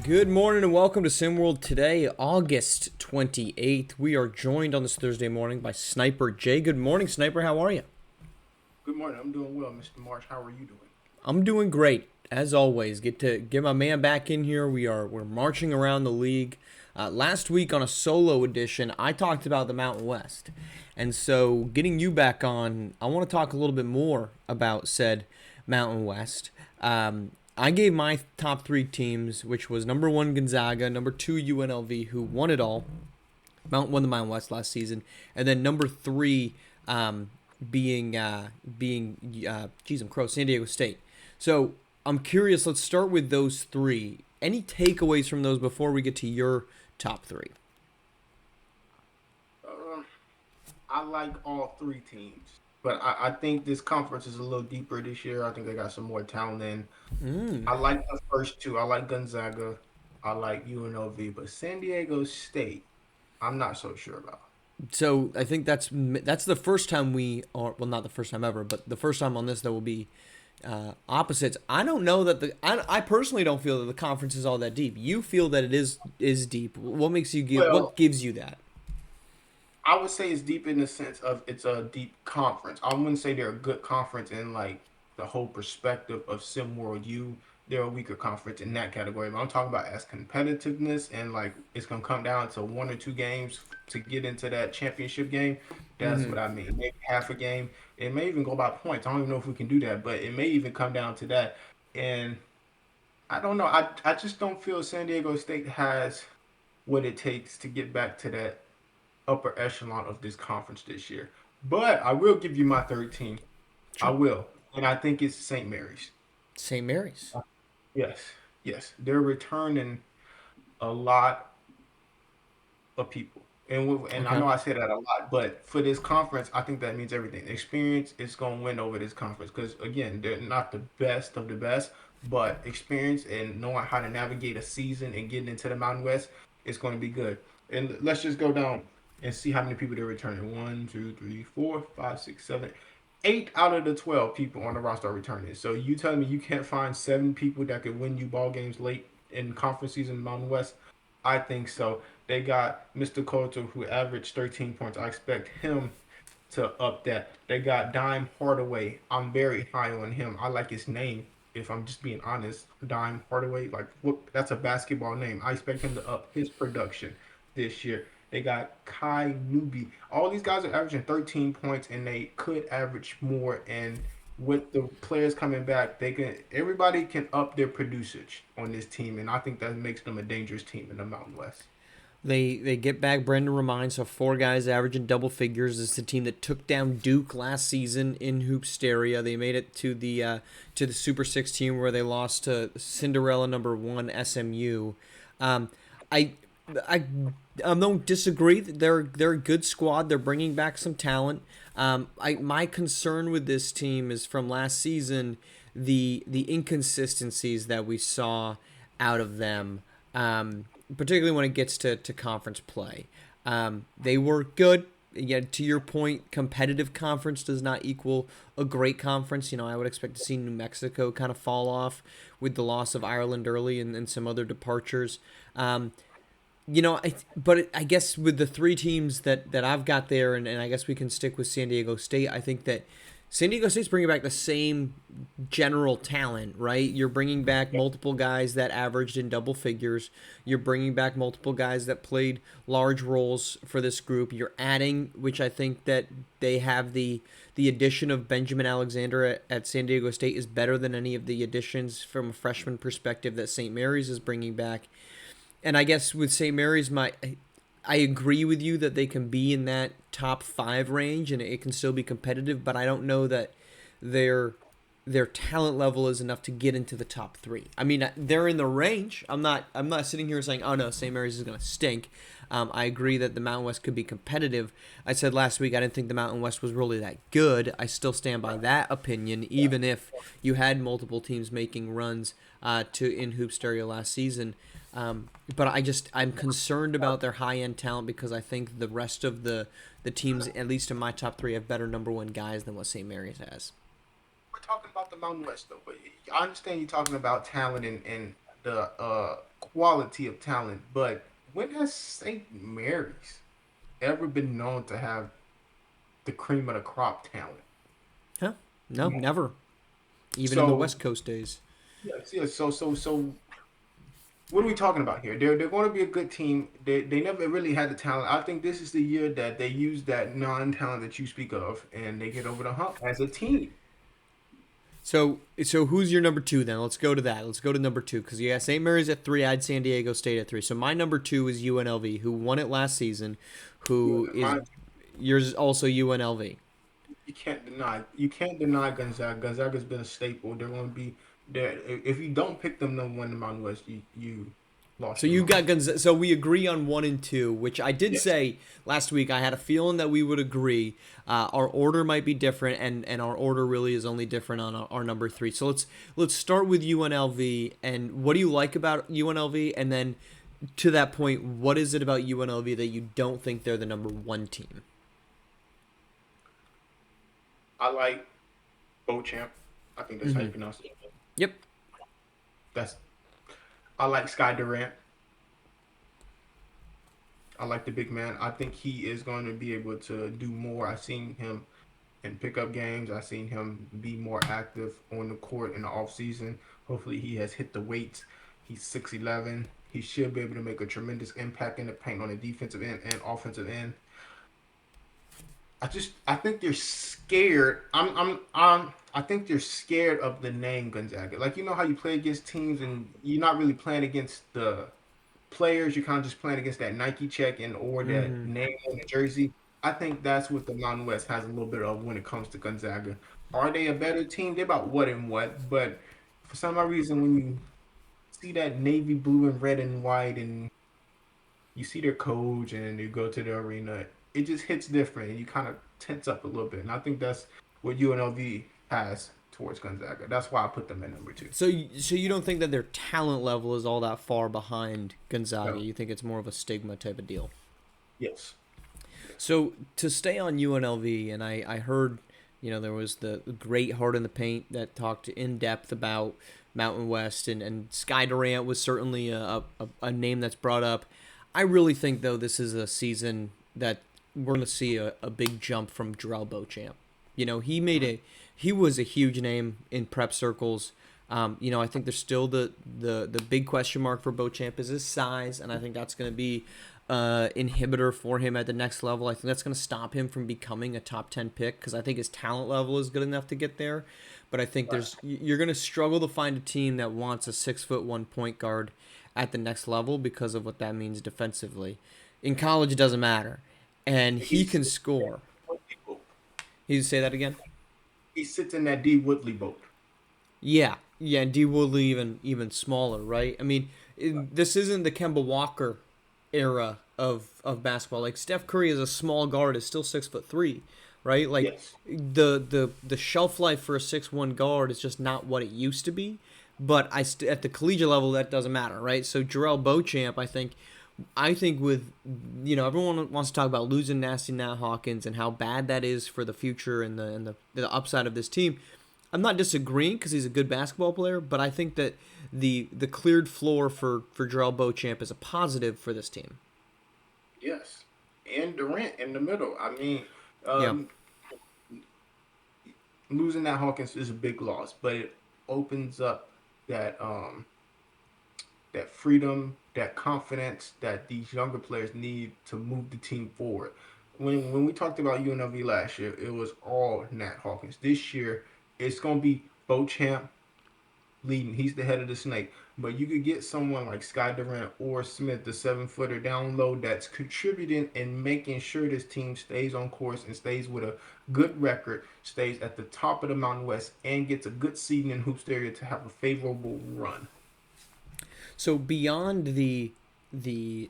Good morning and welcome to SimWorld today, August 28th. We are joined on this Thursday morning by Sniper Jay. Good morning, Sniper. How are you? Good morning. I'm doing well, Mr. Marsh. How are you doing? I'm doing great, as always. Get to get my man back in here. We're marching around the league. Last week on a solo edition, I talked about the Mountain West, and so getting you back on, I want to talk a little bit more about said Mountain West. I gave my top three teams, which was number one Gonzaga, number two UNLV, who won it all, won the Mountain West last season, and then number three geez, I'm crow, San Diego State. So I'm curious. Let's start with those three. Any takeaways from those before we get to your top three? Uh, I like all three teams, but I think this conference is a little deeper this year. I think they got some more talent in. I like the first two. I like Gonzaga. I like UNLV, but San Diego State, I'm not so sure about. So I think that's the first time we are, well, not the first time ever, but the first time on this that will be opposites. I don't know that I personally don't feel that the conference is all that deep. You feel that it is deep. What makes you give? Well, What gives you that? I would say it's deep in the sense of it's a deep conference. I wouldn't say they're a good conference in like the whole perspective of SimWorld U. They're a weaker conference in that category. But I'm talking about as competitiveness and like it's gonna come down to one or two games to get into that championship game. That's what I mean. Maybe half a game. It may even go by points. I don't even know if we can do that, but it may even come down to that. And I don't know. I just don't feel San Diego State has what it takes to get back to that upper echelon of this conference this year. But I will give you my third team. I Sure. will. And I think it's St. Mary's. St. Mary's. Yes. Yes. They're returning a lot of people. And I Okay. know I say that a lot, but for this conference, I think that means everything. Experience is going to win over this conference because, again, they're not the best of the best, but experience and knowing how to navigate a season and getting into the Mountain West is going to be good. And let's just go down and see how many people they're returning. One, two, three, four, five, six, seven, 8 out of the 12 people on the roster are returning. So you telling me you can't find 7 people that could win you ball games late in conference season in the Mountain West? I think so. They got Mr. Coulter who averaged 13 points. I expect him to up that. They got Dime Hardaway. I'm very high on him. I like his name. If I'm just being honest, Dime Hardaway, like what? That's a basketball name. I expect him to up his production this year. They got Kai Newby. All these guys are averaging 13 points, and they could average more. And with the players coming back, they can. Everybody can up their producage on this team, and I think that makes them a dangerous team in the Mountain West. They get back Brendan Remine, so four guys averaging double figures. This is the team that took down Duke last season in Hoopsteria. They made it to the Super 16 where they lost to Cinderella number one SMU. I I I don't disagree. They're a good squad. They're bringing back some talent. My concern with this team is from last season, the inconsistencies that we saw out of them, particularly when it gets to conference play. They were good. Yet to your point, competitive conference does not equal a great conference. I would expect to see New Mexico kind of fall off with the loss of Ireland early and some other departures. But I guess with the three teams that I've got there, and I guess we can stick with San Diego State. I think that San Diego State's bringing back the same general talent, right? You're bringing back multiple guys that averaged in double figures. You're bringing back multiple guys that played large roles for this group. You're adding, which I think that they have the addition of Benjamin Alexander at San Diego State is better than any of the additions from a freshman perspective that St. Mary's is bringing back. And I guess with St. Mary's, I agree with you that they can be in that top five range and it can still be competitive, but I don't know that their their talent level is enough to get into the top three. I mean, they're in the range. I'm not sitting here saying, oh no, St. Mary's is going to stink. I agree that the Mountain West could be competitive. I said last week I didn't think the Mountain West was really that good. I still stand by that opinion, even if you had multiple teams making runs to in Hoop Stereo last season. But I'm concerned about their high end talent because I think the rest of the teams, at least in my top three, have better number one guys than what St. Mary's has. We're talking about the Mountain West though, but I understand you're talking about talent and the quality of talent, but when has St. Mary's ever been known to have the cream of the crop talent? Huh? No, No. never. Even in the So West Coast days. yes, yes. So what are we talking about here? They're going to be a good team. They never really had the talent. I think this is the year that they use that non-talent that you speak of, and they get over the hump as a team. So who's your number two then? Let's go to that. Let's go to number two because yeah, St. Mary's at three. I had San Diego State at three. So my number two is UNLV, who won it last season. You Who is know, yours? Is also UNLV. you can't deny Gonzaga. Gonzaga's been a staple. They're going to be there. If you don't pick them number one in the Mountain West, you So lost your you mind. got Gonzaga. So we agree on one and two, which I did Yes. say last week. I had a feeling that we would agree. Our order might be different, and our order really is only different on our number three. So let's start with UNLV. And what do you like about UNLV? And then to that point, what is it about UNLV that you don't think they're the number one team? I like Beauchamp. I think that's how you Mm-hmm. pronounce it. Yep. That's I like Sky Durant. I like the big man. I think he is going to be able to do more. I've seen him in pickup games. I've seen him be more active on the court in the off season. Hopefully, he has hit the weights. He's 6'11". He should be able to make a tremendous impact in the paint on the defensive end and offensive end. I think they're scared. I think they're scared of the name Gonzaga. Like you know how you play against teams and you're not really playing against the players. You're kind of just playing against that Nike check and or that Mm-hmm. name on the jersey. I think that's what the Mountain West has a little bit of when it comes to Gonzaga. Are they a better team? They're about what and what, but for some odd reason, when you see that navy blue and red and white, and you see their coach, and you go to the arena, it just hits different, and you kind of tense up a little bit. And I think that's what UNLV has towards Gonzaga. That's why I put them at number two. So you don't think that their talent level is all that far behind Gonzaga? No. You think it's more of a stigma type of deal? Yes. So to stay on UNLV, and I heard, there was the great Heart in the Paint that talked in depth about Mountain West, and Sky Durant was certainly a name that's brought up. I really think though this is a season that we're going to see a big jump from Jarrell Beauchamp. He was a huge name in prep circles. I think there's still the big question mark for Beauchamp is his size, and I think that's going to be inhibitor for him at the next level. I think that's going to stop him from becoming a top 10 pick because I think his talent level is good enough to get there. But I think Right. you're going to struggle to find a team that wants a 6'1" point guard at the next level because of what that means defensively. In college, it doesn't matter, and he He's can score. Woodley boat. You say that again? He sits in that D Woodley boat. Yeah, yeah, and D Woodley even smaller, right? I mean, this isn't the Kemba Walker era of basketball. Like Steph Curry as a small guard is still 6'3", right? Like Yes. the shelf life for a 6'1" guard is just not what it used to be. But at the collegiate level that doesn't matter, right? So Jarrell Beauchamp, I think with everyone wants to talk about losing Nasty Nat Hawkins and how bad that is for the future and the upside of this team. I'm not disagreeing because he's a good basketball player, but I think that the cleared floor for Jarrell Beauchamp is a positive for this team. Yes. And Durant in the middle. I mean, Yeah. um, losing that Hawkins is a big loss, but it opens up that that freedom, that confidence that these younger players need to move the team forward. When we talked about UNLV last year, it was all Nat Hawkins. This year, it's gonna be Beauchamp leading. He's the head of the snake. But you could get someone like Sky Durant or Smith, the 7 footer down low, that's contributing and making sure this team stays on course and stays with a good record, stays at the top of the Mountain West, and gets a good seeding in hoops area to have a favorable run. So beyond the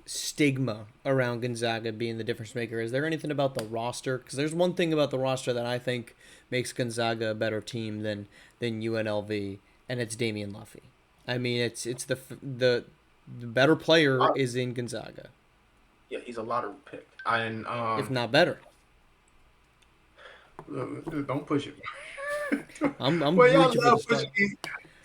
stigma around Gonzaga being the difference maker, is there anything about the roster? Because there's one thing about the roster that I think makes Gonzaga a better team than UNLV, and it's Damian Luffy. I mean, it's the better player is in Gonzaga, Yeah, he's a lottery pick. And if not better. don't push it. I'm Well, y'all reaching for the love stars. pushing these.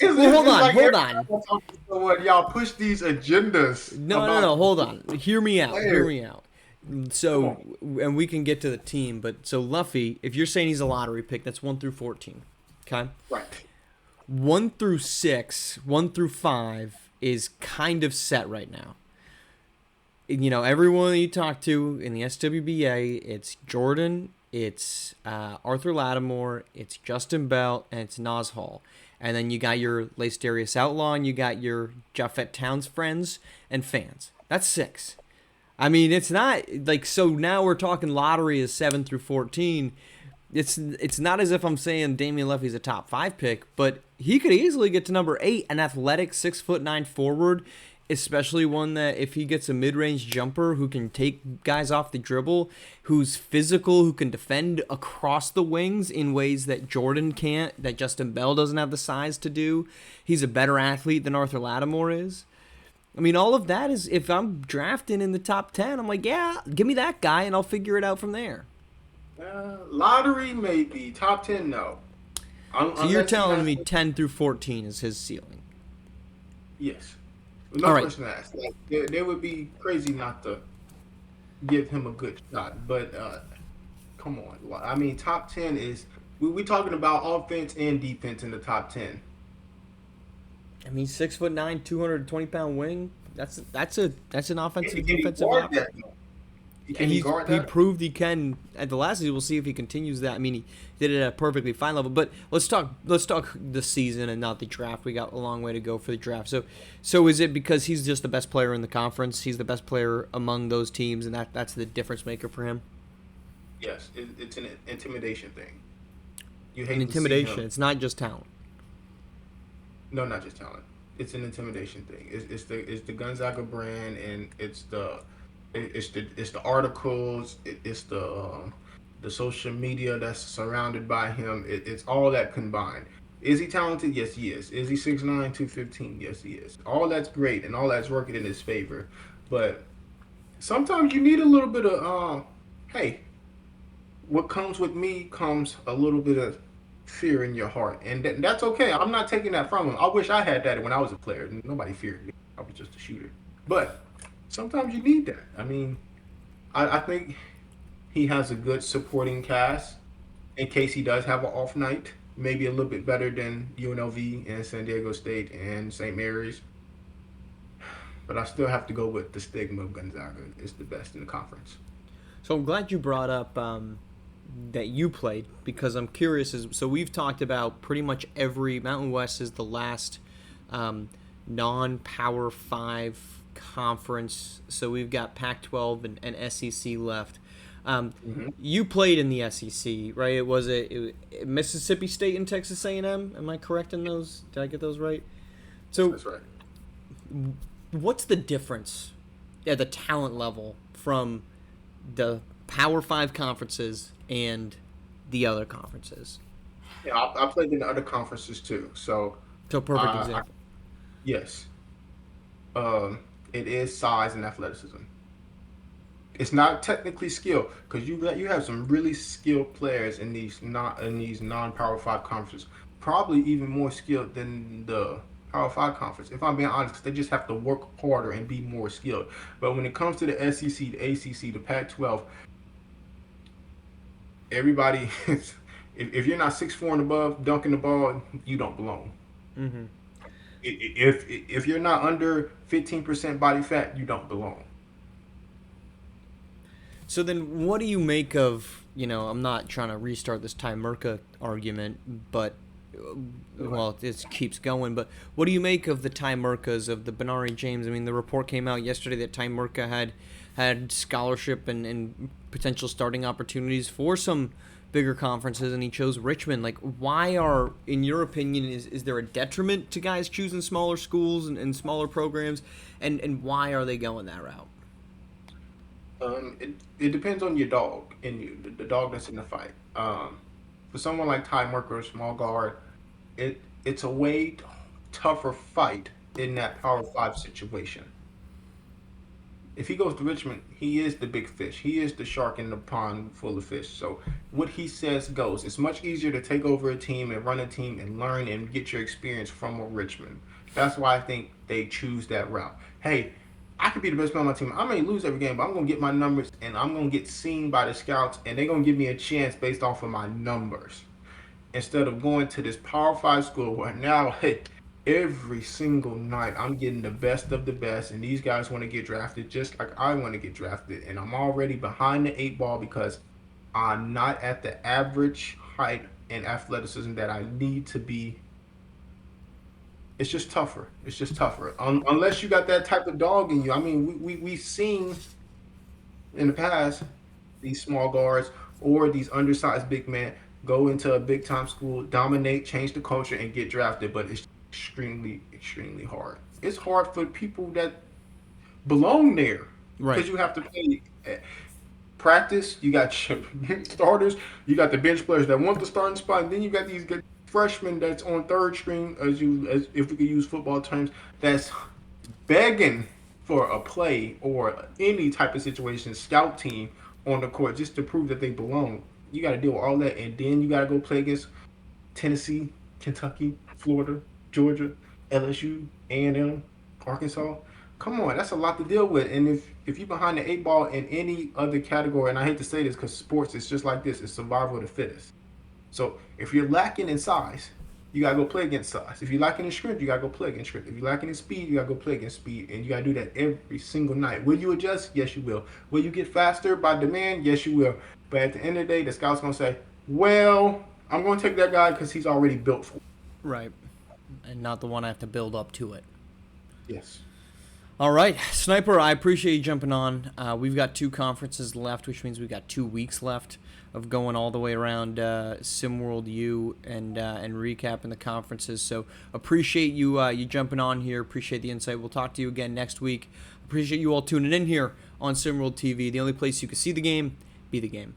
Well, hold it's on, like hold every on. time I talk to someone, y'all push these agendas No, no, about no. Hold on. Hear me out. Hear players. me out. Come So, on. and we can get to the team, but so Luffy, if you're saying he's a lottery pick, that's 1 through 14. Okay, Right. 1 through 6, 1 through 5 is kind of set right now. Everyone you talk to in the SWBA, it's Jordan, it's Arthur Lattimore, it's Justin Bell, and it's Nas Hall. And then you got your Lacedarius Outlaw, and you got your Jaffet Towns friends and fans. That's 6. I mean, it's not like so. Now we're talking lottery is 7 through 14. It's not as if I'm saying Damian Leffy's a top 5 pick, but he could easily get to number 8. An athletic 6'9" forward, especially one that if he gets a mid-range jumper who can take guys off the dribble, who's physical, who can defend across the wings in ways that Jordan can't, that Justin Bell doesn't have the size to do. He's a better athlete than Arthur Lattimore is. I mean, all of that is, if I'm drafting in the top 10, I'm like, yeah, give me that guy and I'll figure it out from there. Lottery maybe top 10. No, So you're unless he telling has. me 10 through 14 is his ceiling. Yes, All no right. question asked. Like they would be crazy not to give him a good shot. But come on, I mean, top 10 is we talking about offense and defense in the top 10. I mean, 6'9", 220-pound wing. That's an offensive Can he defensive guard option. that? Can And he guard he that? proved he can at the last season. We'll see if he continues that. I mean, he did it at a perfectly fine level. But let's talk the season and not the draft. We got a long way to go for the draft. So is it because he's just the best player in the conference? He's the best player among those teams, and that's the difference maker for him. Yes, it's an intimidation thing. You An hate to see intimidation. him. It's not just talent. No, not just talent. It's an intimidation thing. It's the Gonzaga brand, and it's the articles. It's the social media that's surrounded by him. It's all that combined. Is he talented? Yes, he is. Is he 6'9", 215? Yes, he is. All that's great, and all that's working in his favor. But sometimes you need a little bit of hey, what comes with me comes a little bit of fear in your heart, and that's okay. I'm not taking that from him. I wish I had that when I was a player. Nobody feared me. I was just a shooter. But sometimes you need that. I mean, I think he has a good supporting cast in case he does have an off night. Maybe a little bit better than UNLV and San Diego State and St. Mary's. But I still have to go with the stigma of Gonzaga. It's the best in the conference. So I'm glad you brought up that you played because I'm curious. So we've talked about pretty much every Mountain West is the last non-Power 5 conference. So we've got Pac-12 and SEC left. Hmm. You played in the SEC, right? It Mississippi State and Texas A&M. Am I correct in those? Did I get those right? So That's right. what's the difference at the talent level from the Power 5 conferences and the other conferences? Yeah, I played in the other conferences too. So, So perfect uh, example. yes, um, it is size and athleticism. It's not technically skill because you have some really skilled players in these non Power Five conferences. Probably even more skilled than the Power Five conference. If I'm being honest, 'cause they just have to work harder and be more skilled. But when it comes to the SEC, the ACC, the Pac-12, everybody, if you're not 6'4" and above dunking the ball, you don't belong. Hmm. If you're not under 15% body fat, you don't belong. So then, what do you make of? I'm not trying to restart this Ty Merca argument, but well, it keeps going. But what do you make of the Ty Mercas of the Benari James? I mean, the report came out yesterday that Ty Merca had scholarship and potential starting opportunities for some bigger conferences, and he chose Richmond. Like, why in your opinion, is there a detriment to guys choosing smaller schools and smaller programs, and why are they going that route? It depends on your dog and you, the dog that's in the fight. For someone like Ty Merker, small guard, it's a tougher fight in that Power Five situation. If he goes to Richmond, he is the big fish. He is the shark in the pond full of fish. So what he says goes. It's much easier to take over a team and run a team and learn and get your experience from a Richmond. That's why I think they choose that route. Hey, I could be the best player on my team. I may lose every game, but I'm gonna get my numbers and I'm gonna get seen by the scouts, and they're gonna give me a chance based off of my numbers instead of going to this Power Five school where now, hey, every single night I'm getting the best of the best, and these guys want to get drafted just like I want to get drafted, and I'm already behind the eight ball because I'm not at the average height and athleticism that I need to be. It's just tougher. It's just tougher. Unless you got that type of dog in you. I mean, we've seen in the past these small guards or these undersized big men go into a big time school, dominate, change the culture, and get drafted. But it's extremely, extremely hard. It's hard for people that belong there Right. because you have to play practice. You got your starters. You got the bench players that want the starting spot, and then you got these good freshmen that's on third string, as if we could use football terms, that's begging for a play or any type of situation, scout team on the court just to prove that they belong. You got to deal with all that, and then you got to go play against Tennessee, Kentucky, Florida, Georgia, LSU, A&M, Arkansas. Come on, that's a lot to deal with. And if you're behind the eight ball in any other category, and I hate to say this because sports is just like this, it's survival of the fittest. So if you're lacking in size, you gotta go play against size. If you're lacking in strength, you gotta go play against strength. If you're lacking in speed, you gotta go play against speed, and you gotta do that every single night. Will you adjust? Yes, you will. Will you get faster by demand? Yes, you will. But at the end of the day, the scout's gonna say, "Well, I'm gonna take that guy because he's already built for it." Right. And not the one I have to build up to it. Yes. All right, Sniper, I appreciate you jumping on. We've got 2 conferences left, which means we've got 2 weeks left of going all the way around SimWorld U and recapping the conferences. So appreciate you jumping on here. Appreciate the insight. We'll talk to you again next week. Appreciate you all tuning in here on SimWorld TV, the only place you can see the game, be the game.